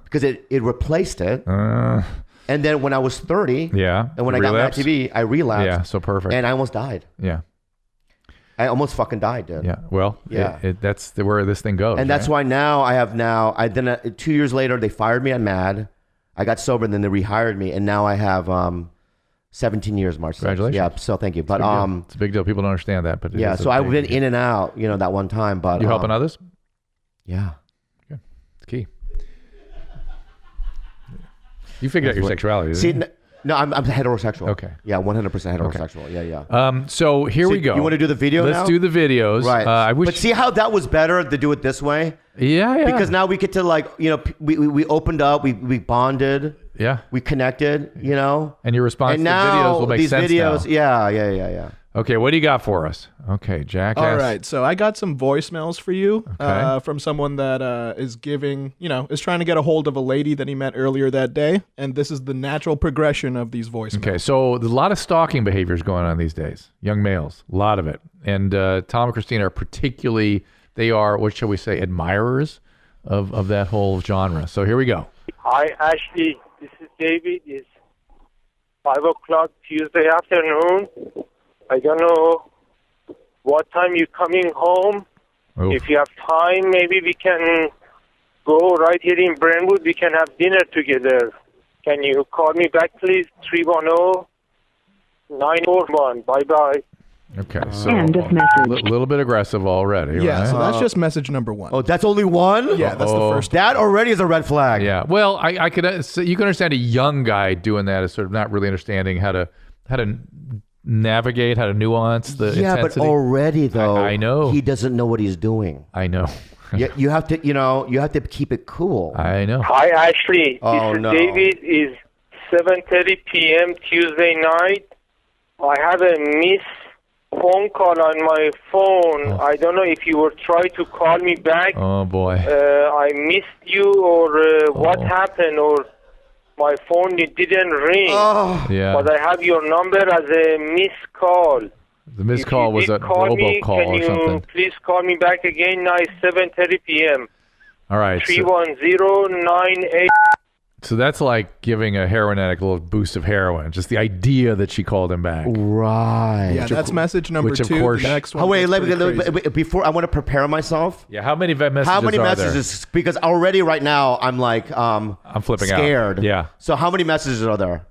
Because it replaced it. And then when I was 30, and when I got Mad TV, I relapsed. Yeah, so perfect. And I almost died. Yeah. I almost fucking died, dude. Yeah. Well, that's where this thing goes. And that's why now then 2 years later, they fired me on Mad. I got sober and then they rehired me. And now I have 17 years, March 6th. Congratulations. Yeah, so thank you. But it's a big deal. People don't understand that. But so I've been in and out, that one time. But you helping others? Yeah. Good. It's key. You figured out your sexuality. See, didn't you? no, I'm heterosexual. Okay. Yeah, 100% heterosexual. Yeah. So here we go. You want to do the video now? Let's do the videos. Right. I wish. But see how that was better to do it this way? Yeah. Because now we get to we opened up, we bonded. Yeah. We connected, And your response and to the now videos will make these sense videos, now. Yeah. Okay, what do you got for us? Okay, Jackass. All right, so I got some voicemails for you Okay. from someone that is giving, is trying to get a hold of a lady that he met earlier that day, and this is the natural progression of these voicemails. Okay, so there's a lot of stalking behaviors going on these days. Young males, a lot of it. And Tom and Christina are particularly, they are, what shall we say, admirers of that whole genre. So here we go. Hi, Ashley. This is David. It's 5 o'clock Tuesday afternoon. I don't know what time you're coming home. Oof. If you have time, maybe we can go right here in Brentwood. We can have dinner together. Can you call me back, please? 310-941. Bye-bye. Okay, so End of a message. little bit aggressive already. Yeah, right? so that's just message number one. Oh, that's only one? Yeah, that's the first. That already is a red flag. Yeah. Well, I could. So you can understand a young guy doing that is sort of not really understanding how to navigate, how to nuance the intensity. But already though, I know he doesn't know what he's doing. I know. You have to, you have to keep it cool. I know. Hi, Ashley. Oh, this is no. David. It's 7:30 p.m. Tuesday night. I have a missed phone call on my phone. I don't know if you were trying to call me back. Oh boy. I missed you, or what happened, or my phone didn't ring. Oh, Yeah. But I have your number as a missed call. The missed call was a robocall can or you something. please call me back again now? It's 7:30 p.m. All right. 310-98. So that's like giving a heroin addict a little boost of heroin. Just the idea that she called him back. right. Yeah, that's message number which of 2. course- The next one. Oh, wait, gets pretty crazy. wait, before I want to prepare myself. Yeah. How many messages? How many are messages? Because already right now I'm like, I'm flipping out. scared. Yeah. So how many messages are there?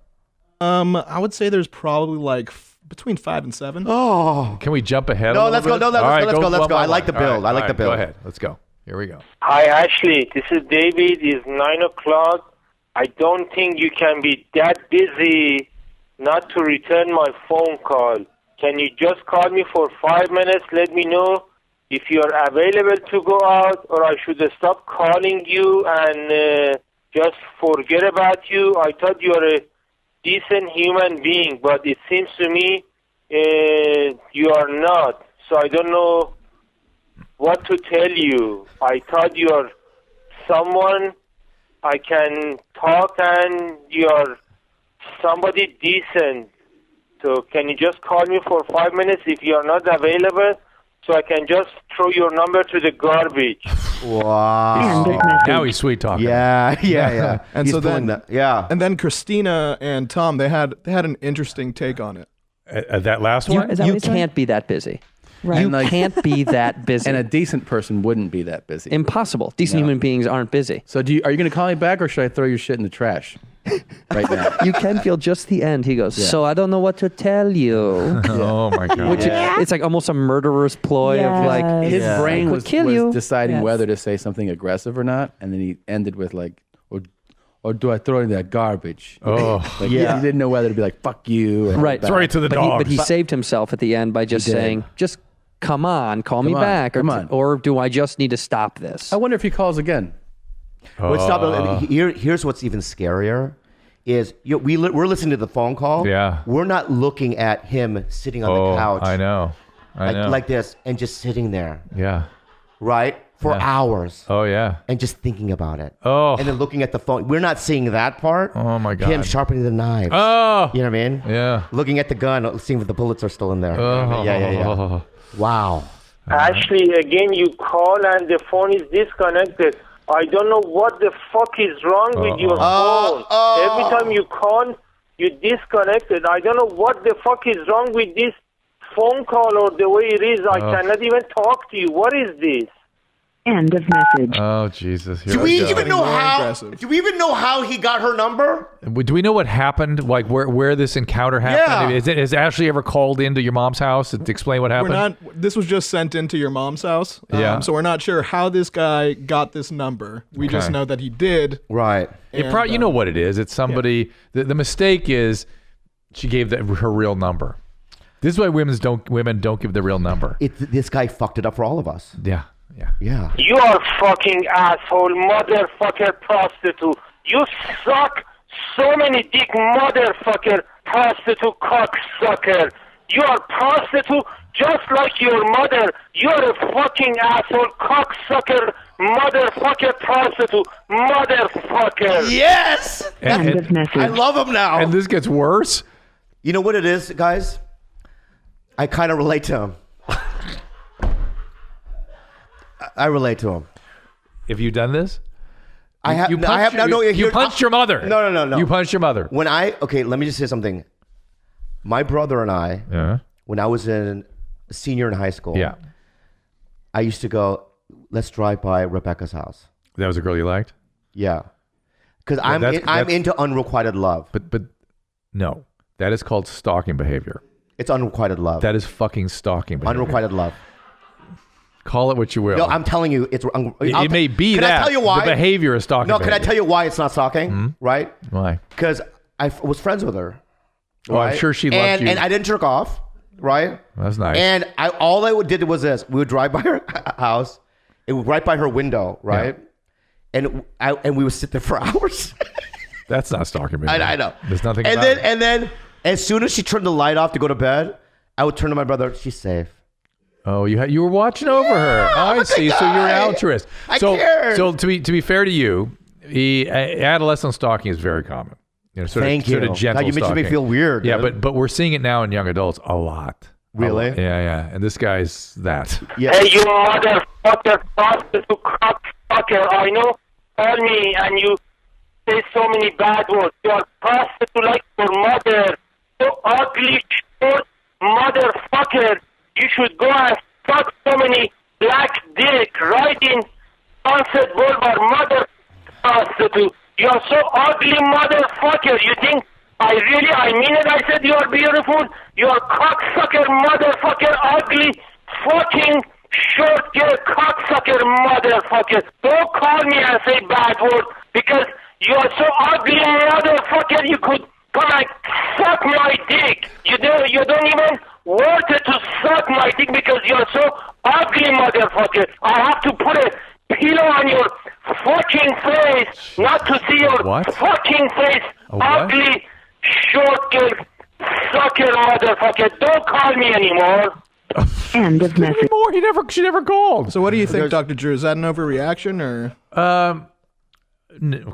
I would say there's probably like between 5 and 7. Oh. Can we jump ahead? No, a little let's go. bit? No, let's All right, go. Let's one go. by I like one. the build. All I like the build. Go ahead. Let's go. Here we go. Hi, Ashley. This is David. It's 9 o'clock. I don't think you can be that busy not to return my phone call. Can you just call me for 5 minutes? Let me know if you are available to go out, or I should stop calling you and just forget about you. I thought you are a decent human being, but it seems to me you are not. So I don't know what to tell you. I thought you are someone I can talk, and you're somebody decent. So can you just call me for 5 minutes if you're not available, so I can just throw your number to the garbage? Wow. End of message. Now he's sweet talking. Yeah. And He's so doing then- that. Yeah. And then Christina and Tom, they had an interesting take on it. That last one? Is that You what he's doing? can't be that busy. Right. You And, like- can't be that busy. And a decent person wouldn't be that busy. Impossible. Decent No. human beings aren't busy. So are you going to call me back, or should I throw your shit in the trash right now? You can feel just the end. He goes, Yeah. so I don't know what to tell you. Oh my god. Which it's like almost a murderer's ploy of like, Yes. His brain I could was kill you. deciding Yes. whether to say something aggressive or not, and then he ended with like, or do I throw in that garbage? Oh. Like, Yeah. He didn't know whether to be like, fuck you. Or right. back. Sorry to the but dogs. he saved himself at the end by just He did. saying, just come on, call me Come on, back. come on. Or do I just need to stop this? I wonder if he calls again. Wait, stop. Here's what's even scarier. is we're listening to the phone call. Yeah. We're not looking at him sitting on the couch. I know. Like this and just sitting there. Yeah. Right? For hours. Oh, yeah. And just thinking about it. Oh. And then looking at the phone. We're not seeing that part. Oh, my God. Him sharpening the knives. Oh. You know what I mean? Yeah. Looking at the gun, seeing if the bullets are still in there. Oh. Yeah. Wow. Ashley, again, you call and the phone is disconnected. I don't know what the fuck is wrong with your phone. Every time you call, you disconnect it. I don't know what the fuck is wrong with this phone call or the way it is. I cannot even talk to you. What is this? End of message. Oh, Jesus. Here Do we go. even know how? aggressive. Do we even know how he got her number? Do we know what happened? Like where this encounter happened? Yeah. Has Ashley ever called into your mom's house to explain what happened? This was just sent into your mom's house. Yeah. So we're not sure how this guy got this number. We just Okay. know that he did. Right. It probably, you know what it is. It's somebody. The mistake is she gave her real number. This is why women don't give the real number. This guy fucked it up for all of us. Yeah. Yeah. You are fucking asshole, motherfucker prostitute. You suck so many dick, motherfucker prostitute cocksucker. You are prostitute just like your mother. You are a fucking asshole, cocksucker, motherfucker prostitute, motherfucker. Yes. End of message. I love him now. And this gets worse. You know what it is, guys? I kind of relate to him. I relate to him. Have you done this? I have. You No, I have. punched, No, you punched your mother. No. You punched your mother. Let me just say something. My brother and I, Yeah. when I was a senior in high school, Yeah. I used to go, let's drive by Rebecca's house. That was a girl you liked? Yeah. Because I'm that's- into unrequited love. But no. That is called stalking behavior. It's unrequited love. That is fucking stalking behavior. Unrequited love. Call it what you will. No, I'm telling you, it's. It may be can that. I tell you why? The behavior is stalking No, can I behavior. tell you why it's not stalking? Right? Why? Because I was friends with her. Oh, I'm sure she loved you. And I didn't jerk off, right? That's nice. And all I did was this: we would drive by her house, it was right by her window, right? And we would sit there for hours. That's not stalking behavior. I know. There's nothing And about then it. and then as soon as she turned the light off to go to bed, I would turn to my brother. She's safe. Oh, you were watching over her. Oh, I'm I a see. good So you're an guy. altruist. I So cared. so to be fair to you, adolescent stalking is very common. You know, sort Thank of, sort you. of gentle God, you mentioned me stalking. feel weird, Yeah, dude. but we're seeing it now in young adults a lot. Really? Yeah. And this guy's that. Yeah. Hey, you motherfucker prostitute cocksucker. I know. Call me and you say so many bad words. You are prostitute like your mother. So ugly, short motherfucker. You should go and suck so many black dick right in Sunset Boulevard, mother prostitute. You are so ugly, motherfucker. You think I mean it? I said you are beautiful. You are cocksucker, motherfucker, ugly, fucking short girl, cocksucker, motherfucker. Don't call me and say bad words because you are so ugly, motherfucker. You could come and suck my dick. You don't even want to suck my dick because you are so ugly, motherfucker. I have to put a pillow on your fucking face, not to see your What? fucking face, A what? ugly, short girl, sucker, motherfucker. Don't call me anymore. End of message. More. She never called. So what do you think, Dr. Drew? Is that an overreaction or?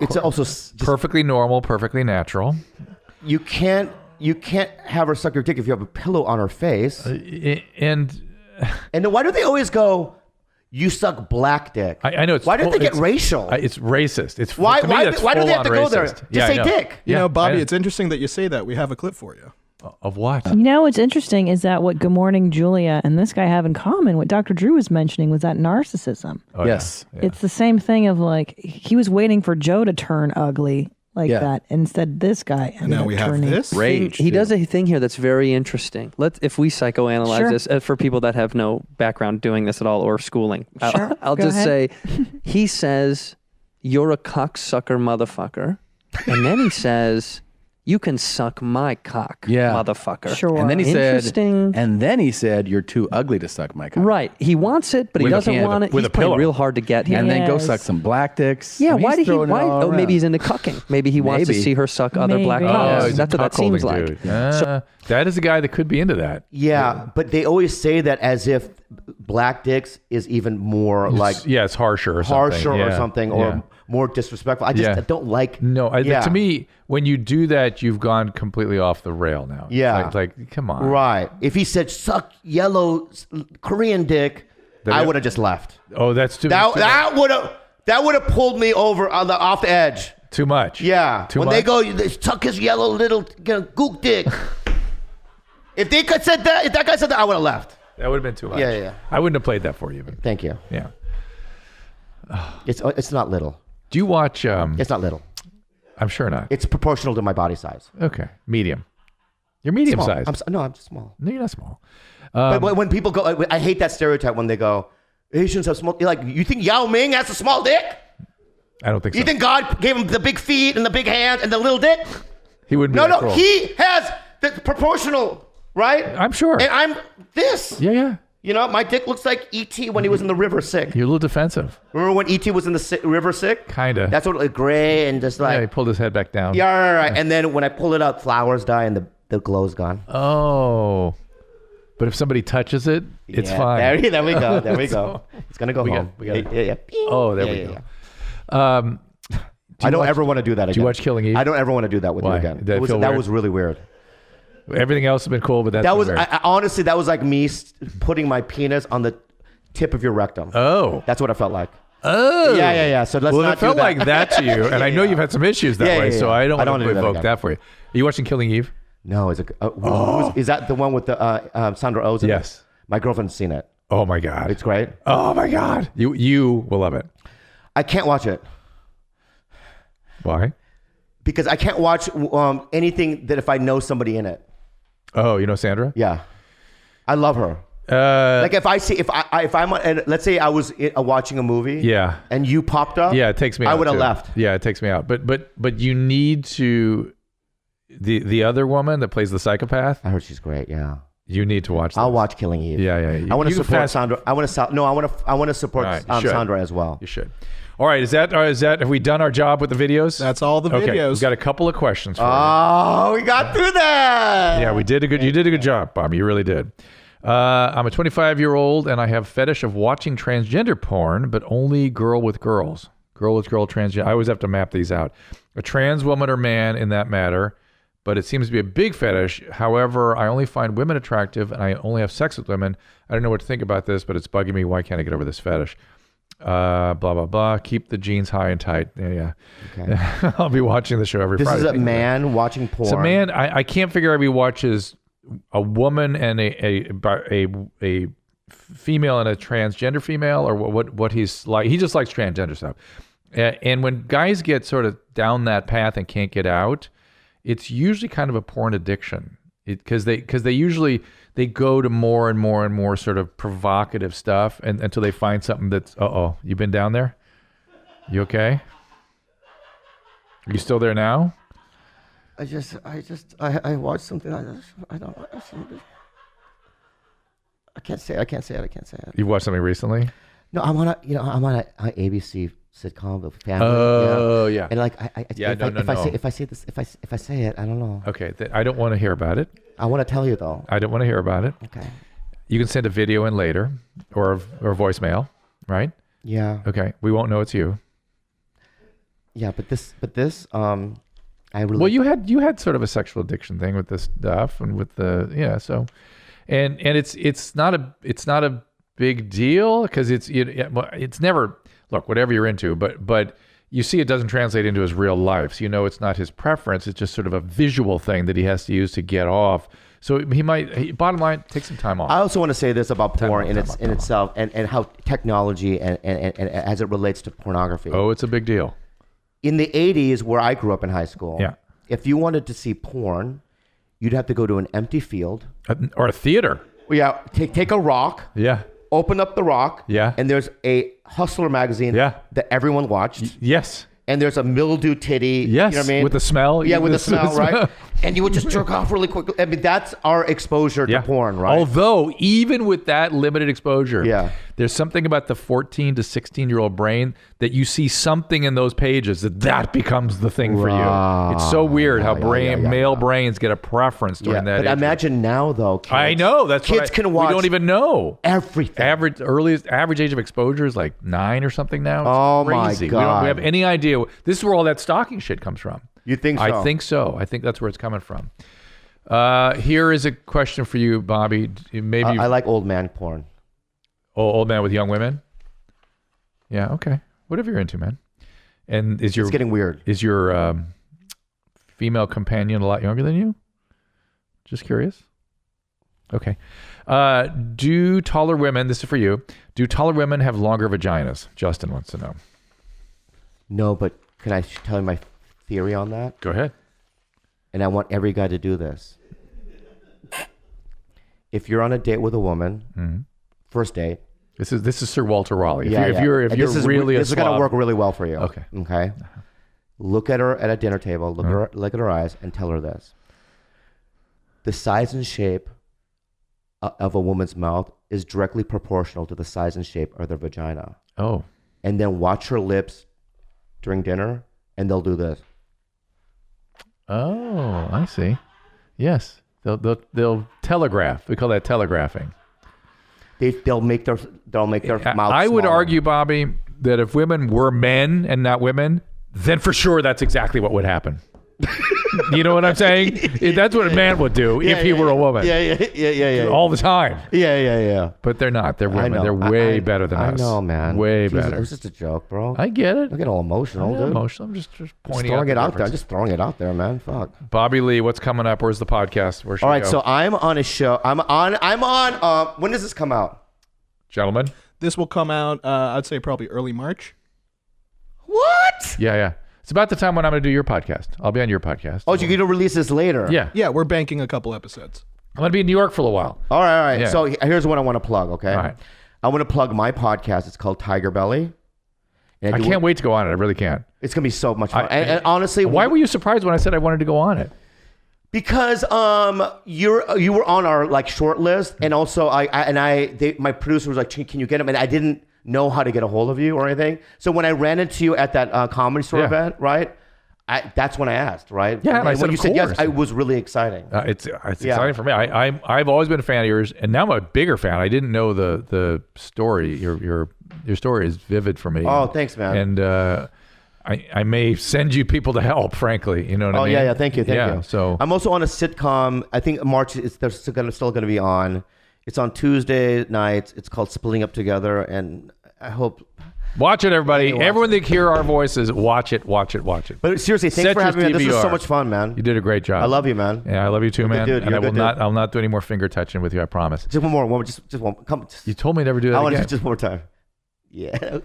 It's also just, Perfectly normal, perfectly natural. you can't have her suck your dick if you have a pillow on her face. And And then why do they always go, you suck black dick? I know it's why don't they get it's- racial? It's racist. It's Why to me, that's do they have to full-on go there? racist. Just I say know. dick. You Yeah, know, Bobby, I it's interesting that you say that. We have a clip for you. of what? You know what's interesting is that what Good Morning Julia and this guy have in common, what Dr. Drew was mentioning, was that narcissism. Oh, Yes. yeah. It's the same thing of like, he was waiting for Joe to turn ugly like Yeah. that. Instead, this guy ended And now up we have turning. this. Rage. He too. does a thing here that's very interesting. If we psychoanalyze Sure. this for people that have no background doing this at all or schooling, Sure. I'll Go just ahead. say, he says, "You're a cocksucker, motherfucker," and then he says, You can suck my cock, Yeah. motherfucker. Sure. And then he Interesting. said, "You're too ugly to suck my cock." Right. He wants it, but he With a doesn't can- want it. with He's a playing pillow. real hard to get him. And then go Yes. suck some black dicks. Yeah, And why he's did he? throwing it Why? all Oh, maybe around. he's into cucking. Maybe he wants to Maybe. see her suck other black Maybe. cocks. he's a That's what that cuckolding seems like. dude. That is a guy that could be into that. Yeah, but they always say that as if black dicks is even more like Yeah, it's harsher or something. harsher or Yeah. something Yeah. or more disrespectful. I just Yeah. don't like. No, Yeah. to me, when you do that, you've gone completely off the rail now. Yeah. Like come on. Right. If he said suck yellow Korean dick, I would have just left. Oh, that's too That would have pulled me over off the edge. too much. Yeah. Too when much? they go, they suck his yellow little gook dick. If they could said that, if that guy said that, I would have left. That would have been too much. Yeah. I wouldn't have played that for you, but Thank you. yeah. It's not little. Do you watch? It's not little. I'm sure not. It's proportional to my body size. Okay, medium. You're medium Small. size. I'm just small. No, you're not small. But when people go, I hate that stereotype when they go, Asians have small. You're like, you think Yao Ming has a small dick? I don't think so. You think God gave him the big feet and the big hands and the little dick? He wouldn't be No, that cruel. he has the proportional, right? I'm sure. And I'm this. Yeah. You know, my dick looks like E.T. when he was in the river sick. You're a little defensive. Remember when E.T. was in the river sick? Kinda. That's what, like, gray and just Yeah, he like, pulled his head back down. yeah, right. And then when I pull it out, flowers die and the glow's gone. Oh. But if somebody touches it, it's Yeah, fine. There we go. There we go. It's going to go home. we got it. Yeah. Oh, there we Yeah. go. I don't ever want to do that again. Do you watch Killing Eve? I don't ever want to do that with Why? you again. Did that feel That weird? was really weird. Everything else has been cool, but that's That was weird. honestly, that was like me putting my penis on the tip of your rectum. Oh. That's what I felt like. Oh. Yeah. So let's Well, not it felt do that. like that to you, and I know you've had some issues that Yeah, way, yeah, so yeah. I don't I don't want to wanna do that evoke again. that for you. Are you watching Killing Eve? No, is that the one with the Sandra Oh? Yes. My girlfriend's seen it. Oh my God. It's great. Oh my God. You will love it. I can't watch it Why? because I can't watch anything that if I know somebody in it. Oh, you know Sandra? Yeah, I love her. Like if I'm let's say I was watching a movie. Yeah. And you popped up. Yeah, it takes me out. I would have too. left. Yeah, it takes me out. But you need to the other woman that plays the psychopath, I heard she's great. Yeah. you need to watch that. I'll watch Killing Eve. Yeah. I want to You support fast- Sandra. I want to support All right, you should. Sandra as well. You should. All right, is that have we done our job with the videos? That's all the Okay, videos. we've got a couple of questions for you. Oh, we got through that. Yeah, you did a good job, Bob. You really did. I'm a 25-year-old and I have fetish of watching transgender porn, but only girl with girls. Girl with girl transgender. I always have to map these out. A trans woman or man in that matter, but it seems to be a big fetish. However, I only find women attractive and I only have sex with women. I don't know what to think about this, but it's bugging me. Why can't I get over this fetish? Blah, blah, blah. Keep the jeans high and tight. Yeah. Okay. I'll be watching the show every This Friday. is a man watching porn. So, man, I can't figure out if he watches a woman and a female and a transgender female, or what he's like. He just likes transgender stuff. And when guys get sort of down that path and can't get out, it's usually kind of a porn addiction. Because they usually they go to more and more and more sort of provocative stuff until they find something that's you been down there? You okay? Are you still there now? I watched something. I can't say it. You watched something recently? No, I'm on a ABC sitcom of family. Oh, yeah. And like if I say it, I don't know. Okay, I don't want to hear about it. I want to tell you though. I don't want to hear about it. Okay. You can send a video in later, or voicemail, right? Yeah. Okay, we won't know it's you. Yeah, but this I really. Well, you had sort of a sexual addiction thing with this stuff, and with the so, and it's not a big deal because it's never. Look, whatever you're into, but you see it doesn't translate into his real life. So you know it's not his preference. It's just sort of a visual thing that he has to use to get off. So bottom line, take some time off. I also want to say this about porn in Time off. itself and how technology and as it relates to pornography. Oh, it's a big deal. In the 80s, where I grew up in high school, Yeah. if you wanted to see porn, you'd have to go to an empty field. Or a theater. Yeah, take a rock. Yeah. Open up the rock. Yeah. And there's a Hustler magazine Yeah. that everyone watched. Yes. and there's a mildew titty. Yes, you know what I mean? with the smell. Yeah, with the smell, right? And you would just jerk off really quick. I mean, that's our exposure to porn, right? Although, even with that limited exposure, Yeah. there's something about the 14 to 16-year-old brain that you see something in those pages that becomes the thing for you. It's so weird how male brains get a preference during that But age. imagine now, though, kids, I know. That's kids can watch. We don't even know. Everything. Average age of exposure is like 9 or something now. It's Oh, my crazy. God. We have any idea. This is where all that stalking shit comes from. You think so? I think so. I think that's where it's coming from. Here is a question for you, Bobby. Maybe I like old man porn. old man with young women. Yeah. Okay. Whatever you're into, man. And it's getting weird. Is your female companion a lot younger than you? Just curious. Okay. Do taller women? This is for you. Do taller women have longer vaginas? Justin wants to know. No, but can I tell you my theory on that? Go ahead. And I want every guy to do this. If you're on a date with a woman, first date. This is Sir Walter Raleigh. If you're really this is going to work really well for you. Okay. Okay. Look at her at a dinner table. Look at her eyes, and tell her this: the size and shape of a woman's mouth is directly proportional to the size and shape of their vagina. Oh. And then watch her lips during dinner, and they'll do this. Oh, I see. Yes, they'll telegraph. We call that telegraphing. They'll make their mouth. I would smaller. argue, Bobby, that if women were men and not women, then for sure that's exactly what would happen. You know what I'm saying? That's what a man would do if he were a woman. Yeah. All the time. Yeah. But they're not. They're women. They're way better than us. I know, man. Way Jesus, better. It was just a joke, bro. I get it. I get all emotional, I'm dude. emotional. I'm just pointing throwing it out there. difference. Just throwing it out there, man. Fuck. Bobby Lee, what's coming up? Where's the podcast? Where should All we right, go? so I'm on a show. I'm on. When does this come out? Gentlemen? This will come out, I'd say probably early March. What? Yeah. It's about the time when I'm going to do your podcast. I'll be on your podcast. Oh, you're going to release this later? Yeah. Yeah, we're banking a couple episodes. I'm going to be in New York for a while. All right. Yeah. So here's what I want to plug, okay? All right. I want to plug my podcast. It's called Tiger Belly. I can't wait to go on it. I really can't. It's going to be so much fun. And honestly... Why were you surprised when I said I wanted to go on it? Because you were on our short list, and also my producer was like, can you get him? And I didn't know how to get a hold of you or anything. So when I ran into you at that comedy store event, right? That's when I asked, right? Yeah, and I said, when you of said yes, course. it was really exciting. It's exciting for me. I've always been a fan of yours, and now I'm a bigger fan. I didn't know the story. Your story is vivid for me. Oh, thanks, man. And I may send you people to help, frankly. You know what I mean? Yeah. Thank you. So I'm also on a sitcom. I think March they're still going to be on. It's on Tuesday nights. It's called Splitting Up Together, and I hope. Watch it, everybody. Everyone that hear our voices, watch it. But seriously, thanks for having me. This was so much fun, man. You did a great job. I love you, man. Yeah, I love you too, man. Dude, and I'll not do any more finger touching with you. I promise. Just one more. Just one. Come. You told me never do that. I want again. to just one more time. Yeah.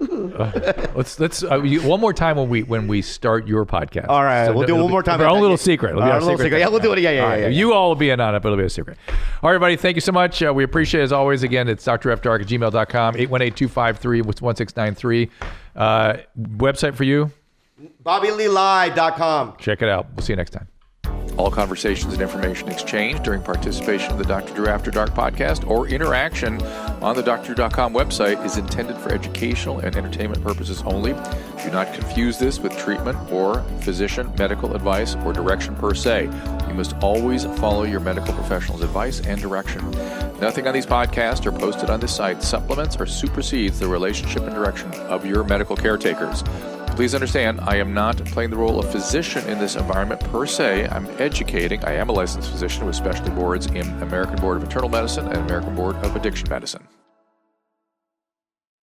Let's one more time when we start your podcast. All right, we'll do it one more time. Our own little secret. It'll be our secret. Yeah, we'll do it. Yeah. You all will be in on it, but it'll be a secret. All right, everybody. Thank you so much. We appreciate it as always. Again, it's drfdark@gmail.com, 818-253-1693. Website for you? BobbyLeeLive.com. Check it out. We'll see you next time. All conversations and information exchanged during participation in the Dr. Drew After Dark podcast or interaction on the drdrew.com website is intended for educational and entertainment purposes only. Do not confuse this with treatment or physician medical advice or direction per se. You must always follow your medical professional's advice and direction. Nothing on these podcasts or posted on this site supplements or supersedes the relationship and direction of your medical caretakers. Please understand, I am not playing the role of physician in this environment per se. I'm educating. I am a licensed physician with specialty boards in American Board of Internal Medicine and American Board of Addiction Medicine.